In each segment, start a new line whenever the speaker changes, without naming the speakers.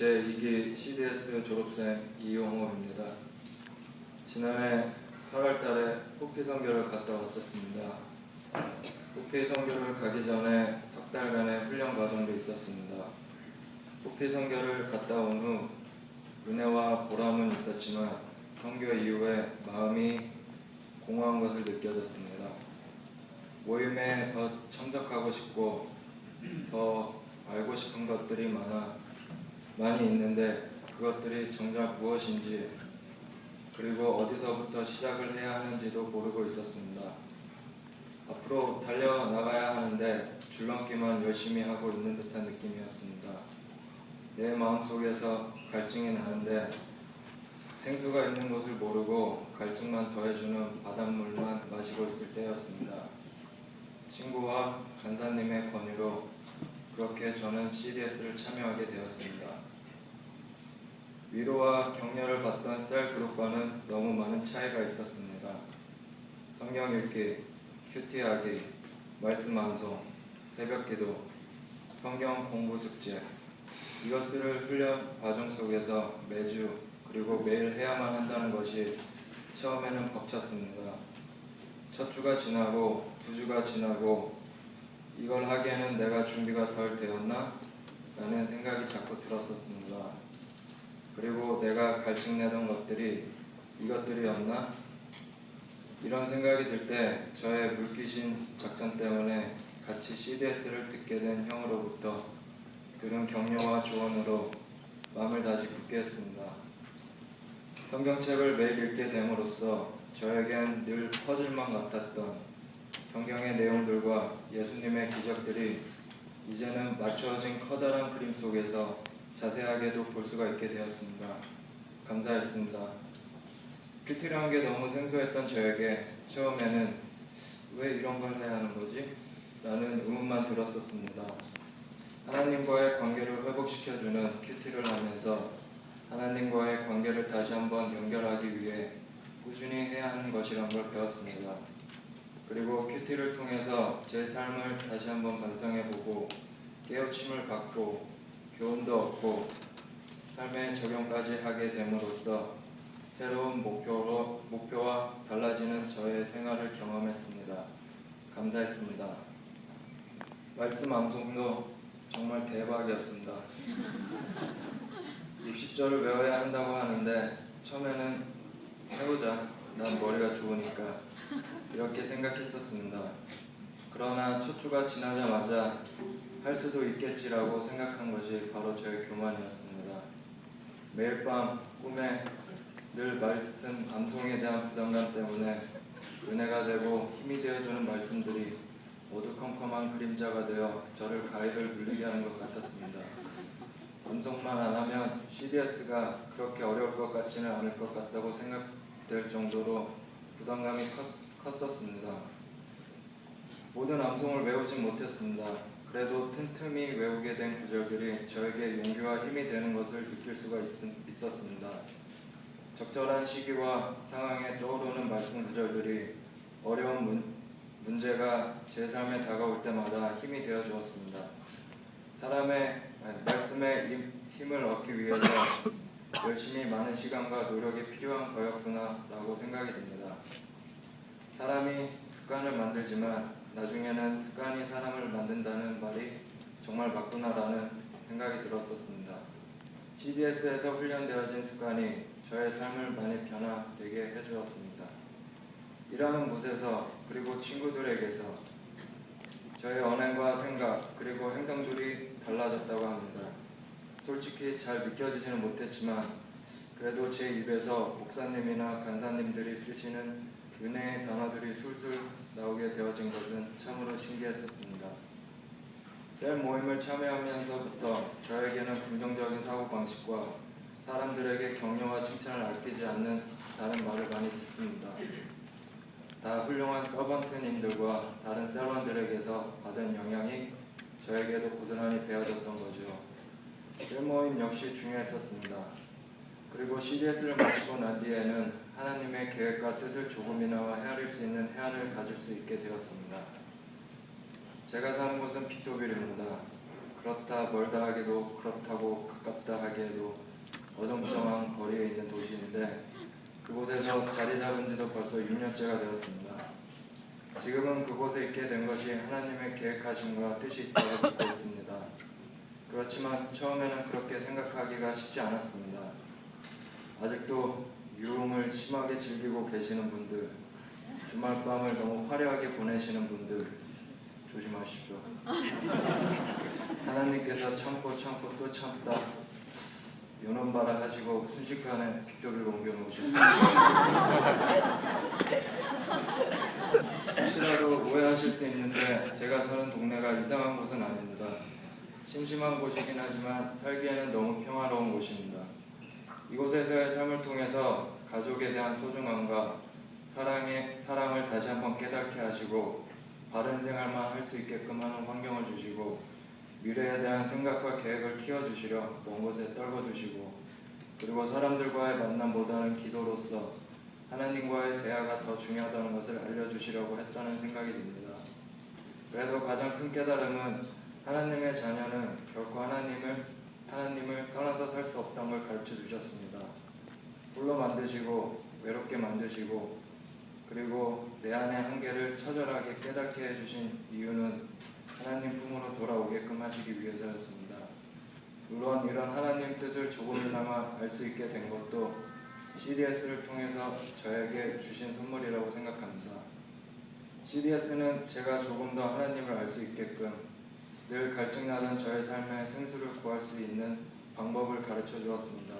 제2기 CDS 졸업생 이용호입니다. 지난해 8월달에 호피 선교를 갔다 왔었습니다. 호피 선교를 가기 전에 석 달간의 훈련 과정도 있었습니다. 호피 선교를 갔다 온 후 은혜와 보람은 있었지만 선교 이후에 마음이 공허한 것을 느껴졌습니다. 모임에 더 참석하고 싶고 더 알고 싶은 것들이 많이 있는데 그것들이 정작 무엇인지 그리고 어디서부터 시작을 해야 하는지도 모르고 있었습니다. 앞으로 달려나가야 하는데 줄넘기만 열심히 하고 있는 듯한 느낌이었습니다. 내 마음속에서 갈증이 나는데 생수가 있는 곳을 모르고 갈증만 더해주는 바닷물만 마시고 있을 때였습니다. 친구와 간사님의 권유로 그렇게 저는 CDS를 참여하게 되었습니다. 위로와 격려를 받던 셀 그룹과는 너무 많은 차이가 있었습니다. 성경 읽기, 큐티하기, 말씀 암송, 새벽기도, 성경 공부 숙제 이것들을 훈련 과정 속에서 매주 그리고 매일 해야만 한다는 것이 처음에는 벅찼습니다. 첫 주가 지나고 두 주가 지나고 이걸 하기에는 내가 준비가 덜 되었나? 라는 생각이 자꾸 들었었습니다. 그리고 내가 갈증내던 것들이 이것들이었나? 이런 생각이 들 때 저의 물귀신 작전 때문에 같이 CDS를 듣게 된 형으로부터 들은 격려와 조언으로 마음을 다시 굳게 했습니다. 성경책을 매일 읽게 됨으로써 저에겐 늘 퍼즐만 같았던 성경의 내용들과 예수님의 기적들이 이제는 맞추어진 커다란 그림 속에서 자세하게도 볼 수가 있게 되었습니다. 감사했습니다. 큐티라는 게 너무 생소했던 저에게 처음에는 왜 이런 걸 해야 하는 거지? 라는 의문만 들었었습니다. 하나님과의 관계를 회복시켜주는 큐티를 하면서 하나님과의 관계를 다시 한번 연결하기 위해 꾸준히 해야 하는 것이란 걸 배웠습니다. 그리고 큐티를 통해서 제 삶을 다시 한번 반성해보고 깨우침을 받고 교훈도 얻고 삶의 적용까지 하게 됨으로써 새로운 목표와 달라지는 저의 생활을 경험했습니다. 감사했습니다. 말씀 암송도 정말 대박이었습니다. 60절을 외워야 한다고 하는데 처음에는 해보자, 난 머리가 좋으니까 이렇게 생각했었습니다. 그러나 첫 주가 지나자마자 할 수도 있겠지라고 생각한 것이 바로 저의 교만이었습니다. 매일 밤 꿈에 늘 말씀 암송에 대한 부담감 때문에 은혜가 되고 힘이 되어주는 말씀들이 어두컴컴한 그림자가 되어 저를 가위를 눌리게 하는 것 같았습니다. 암송만 안 하면 CDS가 그렇게 어려울 것 같지는 않을 것 같다고 생각될 정도로 부담감이 컸었습니다. 모든 암송을 외우진 못했습니다. 그래도 틈틈이 외우게 된 구절들이 저에게 용기와 힘이 되는 것을 느낄 수가 있었습니다. 적절한 시기와 상황에 떠오르는 말씀 구절들이 어려운 문제가 제 삶에 다가올 때마다 힘이 되어 주었습니다. 말씀에 힘을 얻기 위해서 열심히 많은 시간과 노력이 필요한 거였구나 라고 생각이 듭니다. 사람이 습관을 만들지만 나중에는 습관이 사람을 만든다는 말이 정말 맞구나라는 생각이 들었었습니다. CDS에서 훈련되어진 습관이 저의 삶을 많이 변화되게 해주었습니다. 일하는 곳에서 그리고 친구들에게서 저의 언행과 생각 그리고 행동들이 달라졌다고 합니다. 솔직히 잘 느껴지지는 못했지만 그래도 제 입에서 목사님이나 간사님들이 쓰시는 은혜의 단어들이 술술 나오게 되어진 것은 참으로 신기했었습니다. 셀 모임을 참여하면서부터 저에게는 긍정적인 사고방식과 사람들에게 격려와 칭찬을 아끼지 않는 다른 말을 많이 듣습니다. 다 훌륭한 서번트님들과 다른 셀원들에게서 받은 영향이 저에게도 고스란히 배어졌던 거죠. 셀 모임 역시 중요했었습니다. 그리고 CDS를 마치고 난 뒤에는 하나님의 계획과 뜻을 조금이나마 헤아릴 수 있는 해안을 가질 수 있게 되었습니다. 제가 사는 곳은 피토빌입니다. 그렇다 멀다 하기도 그렇다고 가깝다 하기에도 어정쩡한 거리에 있는 도시인데 그곳에서 자리 잡은 지도 벌써 6년째가 되었습니다. 지금은 그곳에 있게 된 것이 하나님의 계획하심과 뜻이 있다고 믿고 있습니다. 그렇지만 처음에는 그렇게 생각하기가 쉽지 않았습니다. 아직도 유흥을 심하게 즐기고 계시는 분들, 주말밤을 너무 화려하게 보내시는 분들 조심하십시오. 하나님께서 참고 또 참다 요놈 봐라 하시고 순식간에 빅토리를 옮겨 놓으셨습니다. 혹시라도 오해하실 수 있는데 제가 사는 동네가 이상한 곳은 아닙니다. 심심한 곳이긴 하지만 살기에는 너무 평화로운 곳입니다. 이곳에서의 삶을 통해서 가족에 대한 소중함과 사랑을 다시 한번 깨닫게 하시고 바른 생활만 할 수 있게끔 하는 환경을 주시고 미래에 대한 생각과 계획을 키워주시려 먼 곳에 떨궈주시고 그리고 사람들과의 만남보다는 기도로서 하나님과의 대화가 더 중요하다는 것을 알려주시려고 했다는 생각이 듭니다. 그래서 가장 큰 깨달음은 하나님의 자녀는 결코 하나님을 떠나서 살 수 없다는 걸 가르쳐 주셨습니다. 홀로 만드시고 외롭게 만드시고 그리고 내 안의 한계를 처절하게 깨닫게 해주신 이유는 하나님 품으로 돌아오게끔 하시기 위해서였습니다. 물론 이런 하나님 뜻을 조금이나마 알 수 있게 된 것도 CDS를 통해서 저에게 주신 선물이라고 생각합니다. CDS는 제가 조금 더 하나님을 알 수 있게끔 늘 갈증나던 저의 삶에 생수를 구할 수 있는 방법을 가르쳐 주었습니다.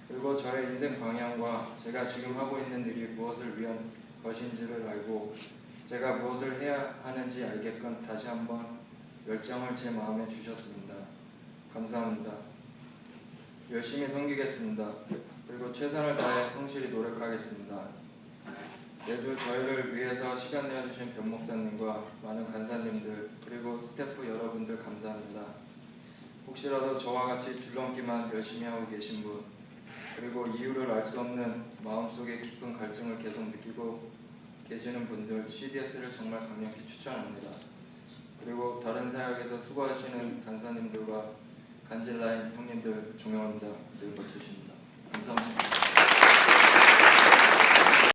그리고 저의 인생 방향과 제가 지금 하고 있는 일이 무엇을 위한 것인지를 알고 제가 무엇을 해야 하는지 알게끔 다시 한번 열정을 제 마음에 주셨습니다. 감사합니다. 열심히 섬기겠습니다. 그리고 최선을 다해 성실히 노력하겠습니다. 매주 저희를 위해서 시간 내어주신 변 목사님과 많은 간사님들 그리고 스태프 여러분들 감사합니다. 혹시라도 저와 같이 줄넘기만 열심히 하고 계신 분 그리고 이유를 알 수 없는 마음속의 깊은 갈증을 계속 느끼고 계시는 분들 CDS를 정말 강력히 추천합니다. 그리고 다른 사역에서 수고하시는 간사님들과 간질라인 형님들 존경합니다. 늘 봐주십니다. 감사합니다.